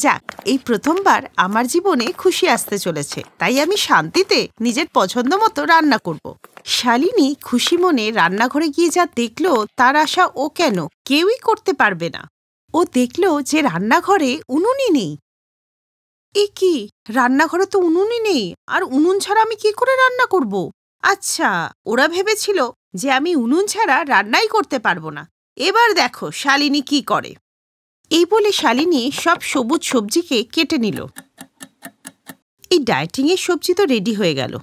যাক, এই প্রথমবার আমার জীবনে খুশি আসতে চলেছে, তাই আমি শান্তিতে নিজের পছন্দ মতো রান্না করব। শালিনী খুশি মনে রান্নাঘরে গিয়ে যা দেখলো তার আশা ও কেন কেউই করতে পারবে না। ও দেখলো যে রান্নাঘরে উনুনই নেই। এ কি, রান্নাঘরে তো উনুনই নেই, আর উনুন ছাড়া আমি কি করে রান্না করব? আচ্ছা, ওরা ভেবেছিল যে আমি উনুন ছাড়া রান্নাই করতে পারবো না। এবার দেখো শালিনী কি করে। এই বলে শালিনী সব সবুজ সবজিকে কেটে নিল। এই ডায়েটিং এর সবজি তো রেডি হয়ে গেল।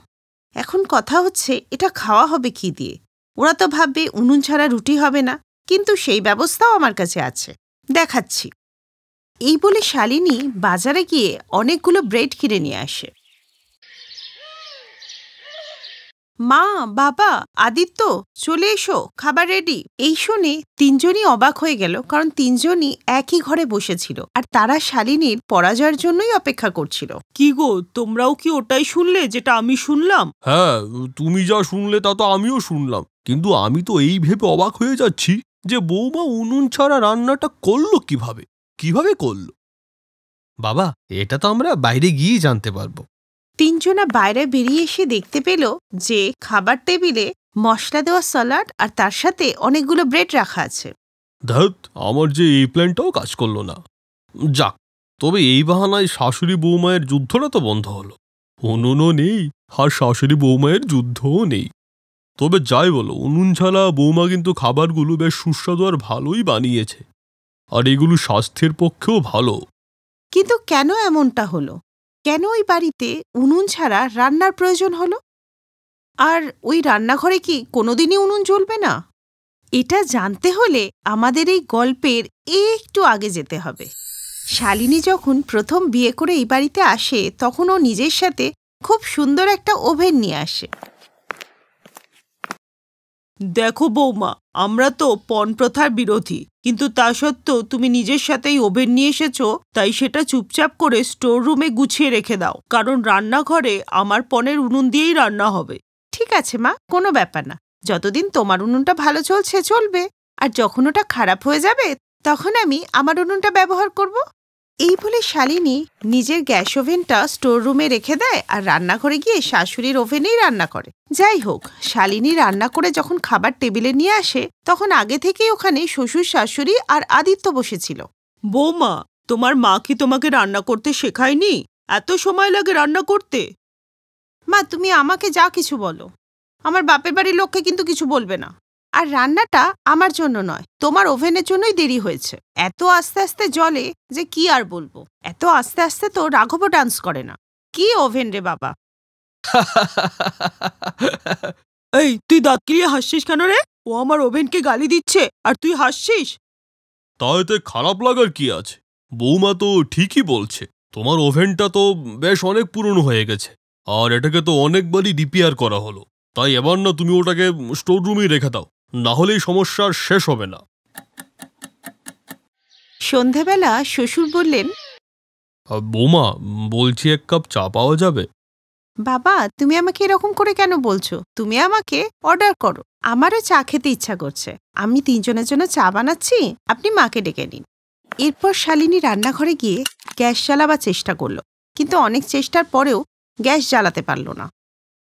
এখন কথা হচ্ছে এটা খাওয়া হবে কি দিয়ে। ওরা তো ভাববে উনুন ছাড়া রুটি হবে না, কিন্তু সেই ব্যবস্থাও আমার কাছে আছে, দেখাচ্ছি। এই বলে শালিনী বাজারে গিয়ে অনেকগুলো ব্রেড কিনে নিয়ে আসে। মা, বাবা, আদিত্য, চলে এসো, খাবার রেডি। এই শুনে তিনজনই অবাক হয়ে গেল, কারণ তিনজনই একই ঘরে বসেছিল আর তারা শালিনীর পরাজয়ের জন্যই অপেক্ষা করছিল। কি গো, তোমরাও কি ওটাই শুনলে যেটা আমি শুনলাম? হ্যাঁ, তুমি যা শুনলে তা তো আমিও শুনলাম, কিন্তু আমি তো এই ভেবে অবাক হয়ে যাচ্ছি যে বৌমা উনুন ছাড়া রান্নাটা করলো কিভাবে কিভাবে করলো। বাবা, এটা তো আমরা বাইরে গিয়েই জানতে পারবো। তিনজনা বাইরে বেরিয়ে এসে দেখতে পেল যে খাবার টেবিলে মশলা দেওয়া স্যালাড আর তার সাথে অনেকগুলো ব্রেড রাখা আছে। ধ্যাৎ, আমার যে এই প্ল্যানটাও কাজ করলো না। যাক, তবে এই বাহানায় শাশুড়ি বৌমায়ের যুদ্ধটা তো বন্ধ হলো। উনুনও নেই আর শাশুড়ি বৌমায়ের যুদ্ধও নেই। তবে যাই বলো, উনুন ছাড়া বৌমা কিন্তু খাবারগুলো বেশ সুস্বাদু আর ভালোই বানিয়েছে, আর এগুলো স্বাস্থ্যের পক্ষেও ভালো। কিন্তু কেন এমনটা হলো? কেন ওই বাড়িতে উনুন ছাড়া রান্নার প্রয়োজন হলো? আর ওই রান্নাঘরে কি কোনোদিনই উনুন জ্বলবে না? এটা জানতে হলে আমাদের এই গল্পের একটু আগে যেতে হবে। শালিনী যখন প্রথম বিয়ে করে এই বাড়িতে আসে, তখন ও নিজের সাথে খুব সুন্দর একটা ওভেন নিয়ে আসে। দেখো বৌমা, আমরা তো পণ প্রথার বিরোধী, কিন্তু তা সত্ত্বেও তুমি নিজের সাথেই ওভেন নিয়ে এসেছো, তাই সেটা চুপচাপ করে স্টোর রুমে গুছিয়ে রেখে দাও, কারণ রান্নাঘরে আমার পণের উনুন দিয়েই রান্না হবে। ঠিক আছে মা, কোনো ব্যাপার না। যতদিন তোমার উনুনটা ভালো চলছে চলবে, আর যখন ওটা খারাপ হয়ে যাবে তখন আমি আমার উনুনটা ব্যবহার করব। এই বলে শালিনী নিজের গ্যাস ওভেনটা স্টোর রুমে রেখে দেয় আর রান্নাঘরে গিয়ে শাশুড়ির ওভেনেই রান্না করে। যাই হোক, শালিনী রান্না করে যখন খাবার টেবিলে নিয়ে আসে, তখন আগে থেকেই ওখানে শ্বশুর শাশুড়ি আর আদিত্য বসেছিল। বৌমা, তোমার মা কি তোমাকে রান্না করতে শেখায়নি? এত সময় লাগে রান্না করতে? মা, তুমি আমাকে যা কিছু বলো, আমার বাপের বাড়ির লোককে কিন্তু কিছু বলবে না। আর রান্নাটা আমার জন্য নয়, তোমার ওভেনের জন্যই দেরি হয়েছে। এত আস্তে আস্তে জ্বলে যে কি আর বলবো। এত আস্তে আস্তে তো রাঘবও ডান্স করে না। কি ওভেন রে বাবা! এই, তুই দাঁত কিরিয়ে হাসছিস কেন রে? ও আমার ওভেনকে গালি দিচ্ছে আর তুই হাসছিস? তাইতে খারাপ লাগার কি আছে? বৌমা তো ঠিকই বলছে। তোমার ওভেনটা তো বেশ অনেক পুরনো হয়ে গেছে, আর এটাকে তো অনেকবারই রিপেয়ার করা হলো। তাই এবার না তুমি ওটাকে স্টোর রুমেই রেখে দাও, না হলে এই সমস্যার শেষ হবে না। সন্ধেবেলা শ্বশুর বললেন, বৌমা, বলছি এক কাপ চা পাওয়া যাবে? বাবা, তুমি আমাকে এরকম করে কেন বলছো? তুমি আমাকে অর্ডার করো, আমারও চা খেতে ইচ্ছা করছে। আমি তিনজনের জন্য চা বানাচ্ছি, আপনি মাকে ডেকে নিন। এরপর শালিনী রান্নাঘরে গিয়ে গ্যাস জ্বালাবার চেষ্টা করলো, কিন্তু অনেক চেষ্টার পরেও গ্যাস জ্বালাতে পারল না।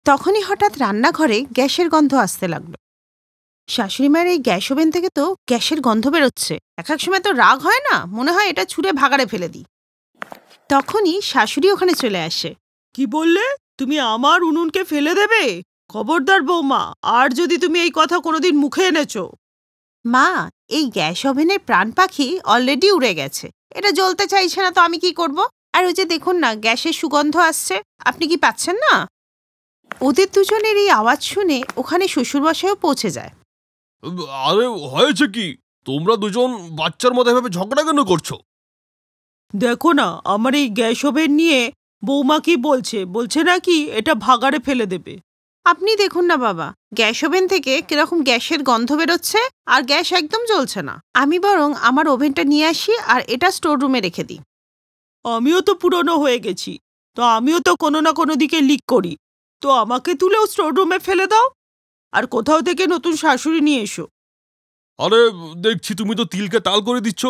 তখনই হঠাৎ রান্নাঘরে গ্যাসের গন্ধ আসতে লাগলো। শাশুড়ি মায়ের এই গ্যাস ওভেন থেকে তো গ্যাসের গন্ধ বেরোচ্ছে। এক এক সময় তো রাগ হয় না, মনে হয় এটা ছুঁড়ে ভাগাড়ে ফেলে দিই। তখনই শাশুড়ি ওখানে চলে আসে। কি বললে? তুমি আমার উনুনকে ফেলে দেবে? খবরদার বৌমা, আর যদি তুমি এই কথা কোনোদিন মুখে এনেছো। মা, এই গ্যাস ওভেনের প্রাণ পাখি অলরেডি উড়ে গেছে। এটা জ্বলতে চাইছে না, তো আমি কি করব? আর ওই যে দেখুন না, গ্যাসের সুগন্ধ আসছে, আপনি কি পাচ্ছেন না? ওদের দুজনের এই আওয়াজ শুনে ওখানে শ্বশুরমশাইও পৌঁছে যায়। আরে হয়েছে কি? তোমরা দুজন বাচ্চার মতো এভাবে ঝগড়া কেন করছো? দেখো না, আমার এই গ্যাস ওভেন নিয়ে বৌমা কি বলছে, বলছে নাকি এটা ভাগাড়ে ফেলে দেবে। আপনি দেখুন না বাবা, গ্যাস ওভেন থেকে কিরকম গ্যাসের গন্ধ বেরোচ্ছে, আর গ্যাস একদম জ্বলছে না। আমি বরং আমার ওভেনটা নিয়ে আসি আর এটা স্টোর রুমে রেখে দিই। আমিও তো পুরনো হয়ে গেছি, তো আমিও তো কোনো না কোনো দিকে লিক করি, তো আমাকে তুলেও স্টোর রুমে ফেলে দাও, আর কোথাও থেকে নতুন শাশুড়ি নিয়ে এসো। আরে দেখছি তুমি তো তিলকে তাল করে দিচ্ছ।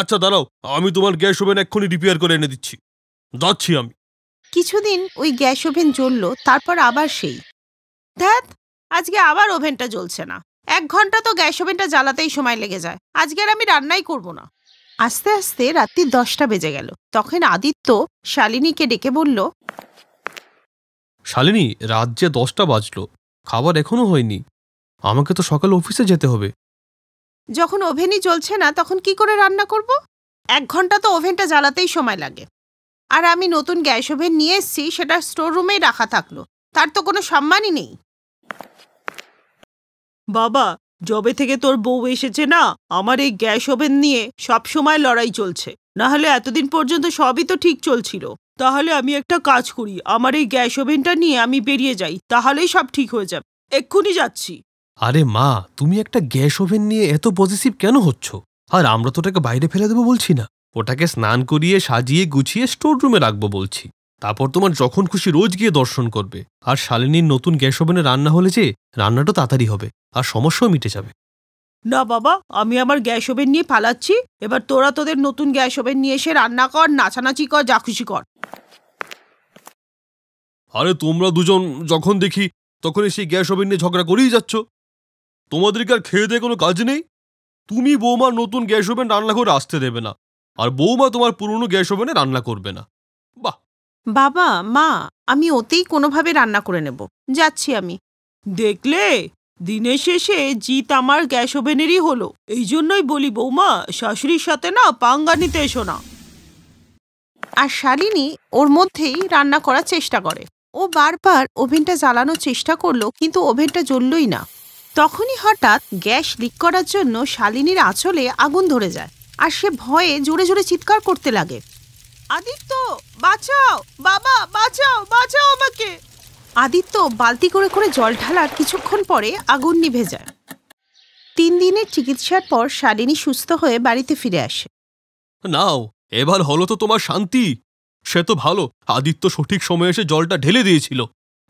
আচ্ছা দাঁড়াও, আমি তোমার গ্যাস ওভেন এক্ষুনি রিপেয়ার করে এনে দিচ্ছি। যাচ্ছি আমি। কিছুদিন ওই গ্যাস ওভেন জ্বলল, তারপর আবার সেই ধ্যাত, আজকে আবার ওভেনটা জ্বলছে না। 1 ঘন্টা তো গ্যাস ওভেনটা জ্বালাতেই সময় লেগে যায়। আজকে আর আমি রান্নাই করব না। আস্তে আস্তে রাত্রি 10টা বেজে গেল। তখন আদিত্য শালিনীকে ডেকে বলল, শালিনী, রাত যে 10টা বাজলো, খাবার এখনো হয়নি। আমাকে তো সকাল অফিসে যেতে হবে। যখন ওভেনই জ্বলছে না তখন কি করে রান্না করব? 1 ঘন্টা তো ওভেনটা জ্বালাতেই সময় লাগে। আর আমি নতুন গ্যাস ওভেন নিয়ে এসেছি, সেটা স্টোর রুমেই রাখা থাকলো। তার তো কোনো সম্মানই নেই। বাবা, যবে থেকে তোর বউ এসেছে না, আমার এই গ্যাস ওভেন নিয়ে সব সময় লড়াই চলছে। না হলে এতদিন পর্যন্ত সবই তো ঠিক চলছিল। তাহলে আমি একটা কাজ করি, আমার এই গ্যাস ওভেনটা নিয়ে আমি বেরিয়ে যাই, তাহলেই সব ঠিক হয়ে যাবে। এক্ষুনি যাচ্ছি। আরে মা, তুমি একটা গ্যাস ওভেন নিয়ে এত পজিটিভ কেন হচ্ছ? আর আমরা তো ওটাকে বাইরে ফেলে দেবো বলছি না, ওটাকে স্নান করিয়ে সাজিয়ে গুছিয়ে স্টোর রুমে রাখবো বলছি। তারপর তোমার যখন খুশি রোজ গিয়ে দর্শন করবে। আর শালিনীর নতুন গ্যাস ওভেনে রান্না হলে যে রান্নাটা তাড়াতাড়ি হবে আর সমস্যাও মিটে যাবে। না বাবা, আমি আমার গ্যাস ওভেন নিয়ে পালাচ্ছি। এবার তোরা তোদের নতুন গ্যাস ওভেন নিয়ে এসে রান্না কর, নাচানাচি কর, যা খুশি কর। আরে তোমরা দুজন যখন দেখি তখনই সেই গ্যাস ওভেন নিয়ে ঝগড়া করেই যাচ্ছ। তোমাদেরকে আর খেয়ে দিয়ে কোনো কাজ নেই? তুমি বৌমার নতুন গ্যাস ওভেন রান্না করে আসতে দেবে না, আর বৌমা তোমার পুরনো গ্যাস ওভেনে রান্না করবে না। বাহ! বাবা মা, আমি ওতেই কোনোভাবে রান্না করে নেব। যাচ্ছি আমি। দেখলে, দিনের শেষে জিত আমার গ্যাস ওভেনেরই হলো। এই জন্যই বলি বৌমা, শাশুড়ির সাথে না পাঙ্গা নিতে এসো না। আর শালিনী ওর মধ্যেই রান্না করার চেষ্টা করে। ও বারবার ওভেনটা জ্বালানোর চেষ্টা করলো, কিন্তু ওভেনটা জ্বললই না। তখনই হঠাৎ গ্যাস লিক করার জন্য শালিনীর আঁচলে আগুন ধরে যায়। আর সে ভয়ে জোরে জোরে চিৎকার করতে লাগে, আদিত্য বাঁচাও, বাবা বাঁচাও, বাঁচাও আমাকে। আদিত্য বালতি করে করে জল ঢালার কিছুক্ষণ পরে আগুন নিভে যায়। 3 দিনের চিকিৎসার পর শালিনী সুস্থ হয়ে বাড়িতে ফিরে আসে। নাও, এবার হলো তো তোমার শান্তি। সে তো ভালো, আদিত্য সঠিক সময়ে এসে জলটা ঢেলে দিয়েছিল।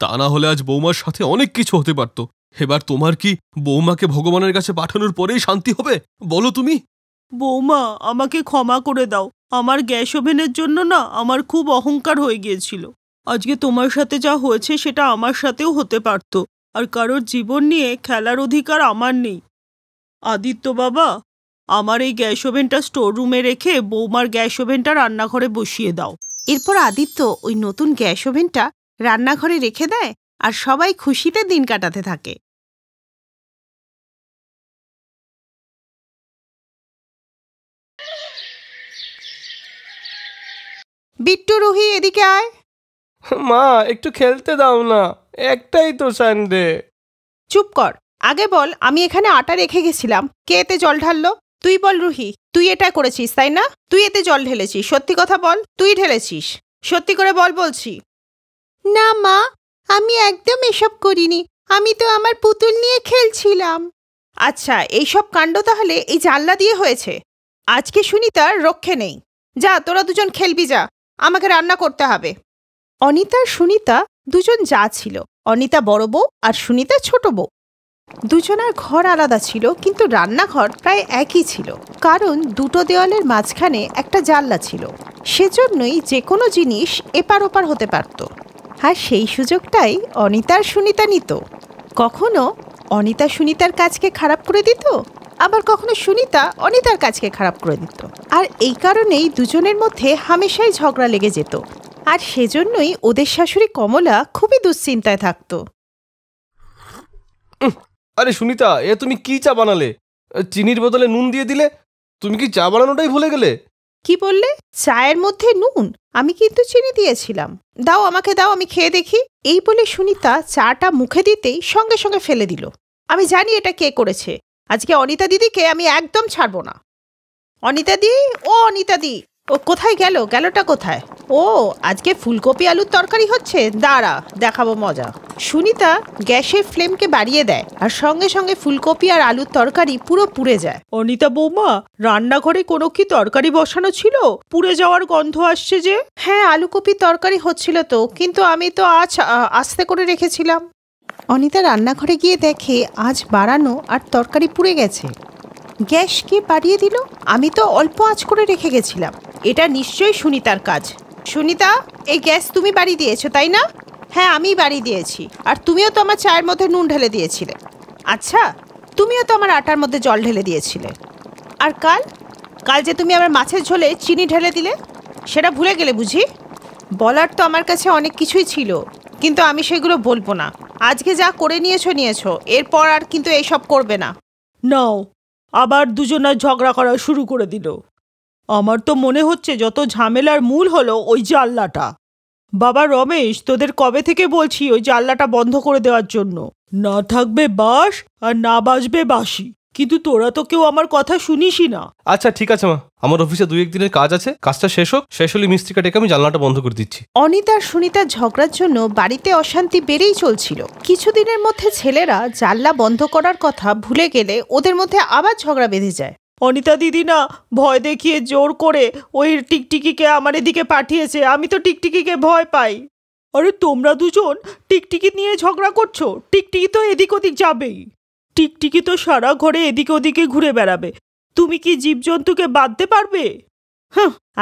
তা না হলে আজ বৌমার সাথে অনেক কিছু হতে পারত। এবার তোমার কি বৌমাকে ভগবানের কাছে পাঠানোর পরেই শান্তি হবে? বলো তুমি। বৌমা, আমাকে ক্ষমা করে দাও। আমার গ্যাস ওভেনের জন্য না আমার খুব অহংকার হয়ে গিয়েছিল। আজকে তোমার সাথে যা হয়েছে সেটা আমার সাথেও হতে পারত। আর কারোর জীবন নিয়ে খেলার অধিকার আমার নেই। আদিত্য বাবা, আমার এই গ্যাস ওভেনটা স্টোর রুমে রেখে বৌমার গ্যাস ওভেনটা রান্নাঘরে বসিয়ে দাও। এরপর আদিত্য ওই নতুন গ্যাস ওভেনটা রান্নাঘরে রেখে দেয়, আর সবাই খুশিতে দিন কাটাতে থাকে। বিট্টু, রুহি, এদিকে আয়। মা, একটু খেলতে দাও না, একটাই তো সানডে। চুপ কর। আগে বল, আমি এখানে আটা রেখে গেছিলাম, কে এতে জল ঢাললো? তুই বল রুহি, তুই এটা করেছিস তাই না? তুই এতে জল ঢেলেছিস, সত্যি কথা বল, তুই ঢেলেছিস? সত্যি করে বল বলছি। না মা, আমি একদম এসব করিনি। আমি তো আমার পুতুল নিয়ে খেলছিলাম। আচ্ছা, এইসব কাণ্ড তাহলে এই জানলা দিয়ে হয়েছে। আজকে সুনিতার রক্ষে নেই। যা, তোরা দুজন খেলবি যা, আমাকে রান্না করতে হবে। অনিতা আর সুনিতা দুজন যা ছিল। অনিতা বড় বউ আর সুনিতা ছোট বউ। দুজনার ঘর আলাদা ছিল, কিন্তু রান্নাঘর প্রায় একই ছিল, কারণ দুটো দেওয়ালের মাঝখানে একটা জানলা ছিল। সেজন্যই যে কোনো জিনিস এপার ওপার হতে পারত। আর সেই সুযোগটাই অনিতা আর সুনিতা নিত। কখনো অনিতা সুনিতার কাজকে খারাপ করে দিত, আবার কখনো সুনিতা অনিতার কাজকে খারাপ করে দিত। আর এই কারণেই দুজনের মধ্যে হামেশাই ঝগড়া লেগে যেত। আর সেজন্যই ওদের শাশুড়ি কমলা খুবই দুশ্চিন্তায় থাকত। আরে সুনিতা, এ তুমি কি চা বানালে? চিনির বদলে নুন দিয়ে দিলে। তুমি কি চা বানানোটাই ভুলে গেলে? কি বললে? চায়ের মধ্যে নুন? আমি কিন্তু চিনি দিয়েছিলাম। দাও, আমাকে দাও, আমি খেয়ে দেখি। এই বলে সুনিতা চাটা মুখে দিতেই সঙ্গে সঙ্গে ফেলে দিল। আমি জানি এটা কে করেছে। আজকে অনিতা দিদিকে আমি একদম ছাড়বো না। অনিতা দি, ও অনিতা দি, ও কোথায় গেল? গেলটা কোথায়? ও, আজকে ফুলকপি আলুর তরকারি হচ্ছে, দাঁড়া দেখাবো মজা। সুনিতা গ্যাসের ফ্লেমকে বাড়িয়ে দেয়, আর সঙ্গে সঙ্গে ফুলকপি আর আলুর তরকারি পুরো পুড়ে যায়। অনিতা বৌমা, রান্নাঘরে কোনো কি তরকারি বসানো ছিল? পুড়ে যাওয়ার গন্ধ আসছে যে। হ্যাঁ, আলুকপির তরকারি হচ্ছিল তো, কিন্তু আমি তো আস্তে করে রেখেছিলাম। অনিতা রান্নাঘরে গিয়ে দেখে আজ বাড়ানো আর তরকারি পুড়ে গেছে। গ্যাস কে বাড়িয়ে দিল? আমি তো অল্প আঁচ করে রেখে গেছিলাম। এটা নিশ্চয়ই সুনিতার কাজ। সুনিতা, এই গ্যাস তুমি বাড়িয়ে দিয়েছো তাই না? হ্যাঁ, আমি বাড়িয়ে দিয়েছি। আর তুমিও তো আমার চায়ের মধ্যে নুন ঢেলে দিয়েছিলে। আচ্ছা, তুমিও তো আমার আটার মধ্যে জল ঢেলে দিয়েছিলে। আর কাল কাল যে তুমি আমার মাছের ঝোলে চিনি ঢেলে দিলে, সেটা ভুলে গেলে বুঝি? বলার তো আমার কাছে অনেক কিছুই ছিল, কিন্তু আমি সেগুলো বলবো না। আজকে যা করে নিয়েছো, এরপর আর কিন্তু এইসব করবে না। নাও, আবার দুজনের ঝগড়া করা শুরু করে দিল। আমার তো মনে হচ্ছে যত ঝামেলার মূল হলো ওই জানলাটা। বাবা রমেশ, তোদের কবে থেকে বলছি ওই জানলাটা বন্ধ করে দেওয়ার জন্য। না থাকবে বাঁশ আর না বাজবে বাঁশি, কিন্তু তোরা তো কেউ আমার কথা শুনিসই না। আচ্ছা ঠিক আছে মা, আমার অফিসে 2-1 দিনের কাজ আছে, কাজটা শেষ হলে মিস্ত্রিকে ডেকে আমি জানলাটা বন্ধ করে দিচ্ছি। অনিতা আর সুনিতার ঝগড়ার জন্য বাড়িতে অশান্তি বেড়েই চলছিল। কিছুদিনের মধ্যে ছেলেরা জানলা বন্ধ করার কথা ভুলে গেলে ওদের মধ্যে আবার ঝগড়া বেঁধে যায়। অনিতা দিদি না ভয় দেখিয়ে জোর করে ওই টিকটিকিকে আমার এদিকে পাঠিয়েছে। আমি তো টিকটিকিকে ভয় পাই। আরে তোমরা দুজন টিকটিকি নিয়ে ঝগড়া করছো? টিকটিকি তো এদিক ওদিক যাবেই। টিকটিকি তো সারা ঘরে এদিকে ওদিকে ঘুরে বেড়াবে। তুমি কি জীবজন্তুকে বাঁধতে পারবে?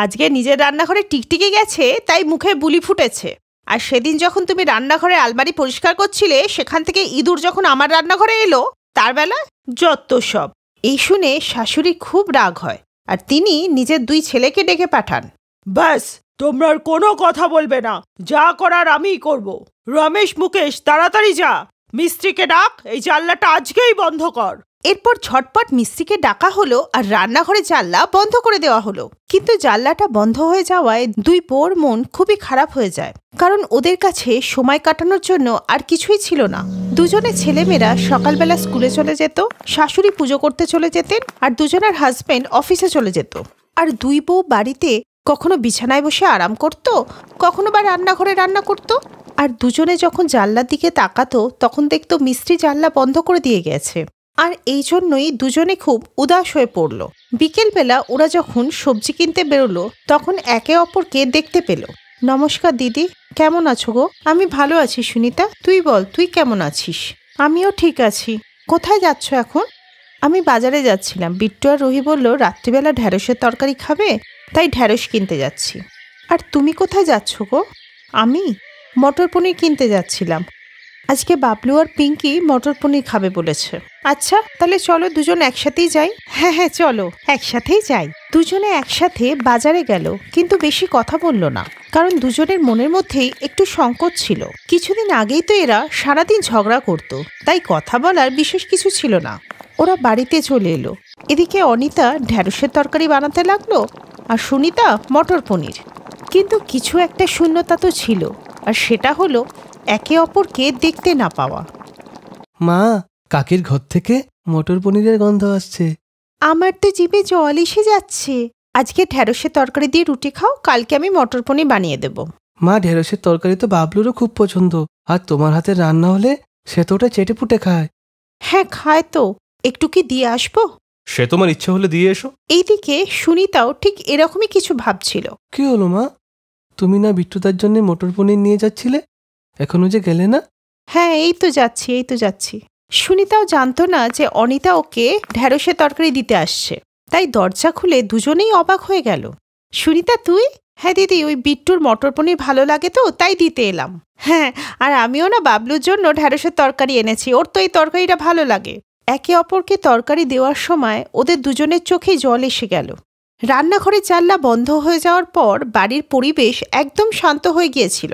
আজকে নিজের রান্নাঘরে টিকটিকি গেছে তাই মুখে বুলি ফুটেছে। আর সেদিন যখন তুমি রান্নাঘরে আলমারি পরিষ্কার করছিলে, সেখান থেকে ইঁদুর যখন আমার রান্নাঘরে এলো, তার বেলায় যত সব। এই শুনে শাশুড়ি খুব রাগ হয়, আর তিনি নিজের 2 ছেলেকে ডেকে পাঠান। ব্যাস, তোমরা আর কোনো কথা বলবে না। যা করার আমিই করব। রমেশ, মুকেশ, তাড়াতাড়ি যা, মিস্ত্রিকে ডাক, এই জানলাটা আজকেই বন্ধ কর। এরপর ঝটপট মিস্ত্রিকে ডাকা হলো আর রান্নাঘরে জানলা বন্ধ করে দেওয়া হলো। কিন্তু জানলাটা বন্ধ হয়ে যাওয়ায় 2 বউর মন খুবই খারাপ হয়ে যায়, কারণ ওদের কাছে সময় কাটানোর জন্য আর কিছুই ছিল না। দুজনে ছেলেমেয়েরা সকালবেলা স্কুলে চলে যেত, শাশুড়ি পুজো করতে চলে যেতেন, আর দুজনের হাজবেন্ড অফিসে চলে যেত। আর 2 বউ বাড়িতে কখনো বিছানায় বসে আরাম করত, কখনো বা রান্নাঘরে রান্না করত। আর দুজনে যখন জানলার দিকে তাকাতো, তখন দেখতো মিস্ত্রি জানলা বন্ধ করে দিয়ে গেছে। আর এই জন্যই দুজনে খুব উদাস হয়ে পড়ল। বিকেলবেলা ওরা যখন সবজি কিনতে বেরোলো, তখন একে অপরকে দেখতে পেল। নমস্কার দিদি, কেমন আছো গো? আমি ভালো আছি সুনিতা, তুই বল, তুই কেমন আছিস? আমিও ঠিক আছি। কোথায় যাচ্ছ এখন? আমি বাজারে যাচ্ছিলাম। বিট্টু আর রুহি বলল রাত্রিবেলা ঢ্যাঁড়সের তরকারি খাবে, তাই ঢ্যাঁড়স কিনতে যাচ্ছি। আর তুমি কোথায় যাচ্ছ গো? আমি মটর পনির কিনতে যাচ্ছিলাম। আজকে বাবলু আর পিঙ্কি মটর পনির খাবে বলেছে। আচ্ছা, তাহলে চলো দুজন একসাথেই যাই। হ্যাঁ চলো, একসাথেই যাই। দুজনে একসাথে বাজারে গেল, কিন্তু বেশি কথা বলল না, কারণ দুজনের মনের মধ্যেই একটু সংকোচ ছিল। কিছুদিন আগেই তো এরা সারাদিন ঝগড়া করত, তাই কথা বলার বিশেষ কিছু ছিল না। ওরা বাড়িতে চলে এলো। এদিকে অনিতা ঢ্যাঁড়সের তরকারি বানাতে লাগলো, আর সুনিতা মটর পনির। কিন্তু কিছু একটা শূন্যতা তো ছিল, আর সেটা হলো একে অপরকে দেখতে না পাওয়া। মা, কাকির ঘর থেকে মটর পনিরের গন্ধ আসছে। আমার তো জিভে জল এসে যাচ্ছে। আজকে ঢ্যাঁড়সের তরকারি দিয়ে রুটি খাও, কালকে আমি মটর পনির বানিয়ে দেব। মা, ঢেঁড়সের তরকারি তো বাবলুরও খুব পছন্দ, আর তোমার হাতের রান্না হলে সে তো ওটা চেটে পুটে খায়। হ্যাঁ খায় তো, একটু কি দিয়ে আসবো? সে তোমার ইচ্ছে হলে দিয়ে এসো। এইদিকে সুনিতাও ঠিক এরকমই কিছু ভাবছিল। কি হলো মা, তুমি না বিট্টুদার জন্য মটর পনির নিয়ে যাচ্ছিলে, এখনো যে গেলে না? হ্যাঁ এই তো যাচ্ছি। সুনিতাও জানতো না যে অনিতা ওকে ঢ্যাঁড়সের তরকারি দিতে আসছে, তাই দরজা খুলে দুজনেই অবাক হয়ে গেল। সুনিতা তুই? হ্যাঁ দিদি, ওই বিট্টুর মটর পনির ভালো লাগে তো তাই দিতে এলাম। হ্যাঁ, আর আমিও না বাবলুর জন্য ঢ্যাঁড়সের তরকারি এনেছি, ওর তো এই তরকারিটা ভালো লাগে। একে অপরকে তরকারি দেওয়ার সময় ওদের দুজনের চোখে জল এসে গেল। রান্নাঘরের জানলা বন্ধ হয়ে যাওয়ার পর বাড়ির পরিবেশ একদম শান্ত হয়ে গিয়েছিল।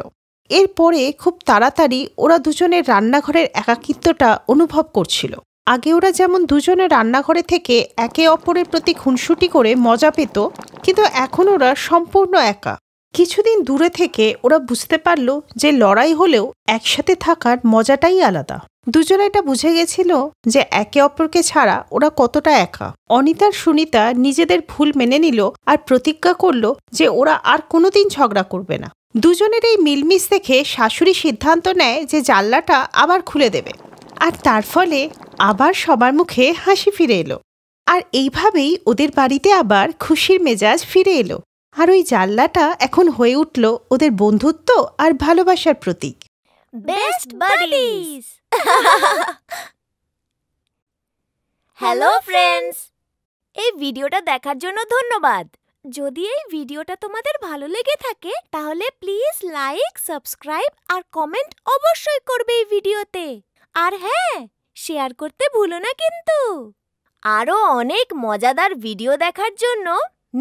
এরপরে খুব তাড়াতাড়ি ওরা দুজনের রান্নাঘরের একাকিত্বটা অনুভব করছিল। আগে ওরা যেমন দুজনে রান্নাঘরে থেকে একে অপরের প্রতি খুনসুটি করে মজা পেত, কিন্তু এখন ওরা সম্পূর্ণ একা। কিছুদিন দূরে থেকে ওরা বুঝতে পারল যে লড়াই হলেও একসাথে থাকার মজাটাই আলাদা। দুজনে এটা বুঝে গেছিল যে একে অপরকে ছাড়া ওরা কতটা একা। অনিতার সুনিতা নিজেদের ভুল মেনে নিল আর প্রতিজ্ঞা করল যে ওরা আর কোনোদিন ঝগড়া করবে না। দুজনের এই মিলমিশ দেখে শাশুড়ি সিদ্ধান্ত নেয় যে জানলাটা আবার খুলে দেবে, আর তার ফলে আবার সবার মুখে হাসি ফিরে এলো। আর এইভাবেই ওদের বাড়িতে আবার খুশির মেজাজ ফিরে এলো। আর ওই জানলাটা এখন হয়ে উঠল ওদের বন্ধুত্ব আর ভালোবাসার প্রতীক। Best buddies! Hello friends! এই ভিডিওটা দেখার জন্য ধন্যবাদ। যদি এই ভিডিওটা তোমাদের ভালো লেগে থাকে তাহলে প্লিজ লাইক, সাবস্ক্রাইব আর কমেন্ট অবশ্যই করবে এই ভিডিওতে। আর হ্যাঁ, শেয়ার করতে ভুলো না কিন্তু। আরো অনেক মজাদার ভিডিও দেখার জন্য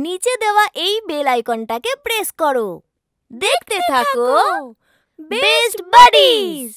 নিচে দেওয়া এই বেল আইকনটাকে প্রেস করো। দেখতে থাকো বেস্ট বাডিজ।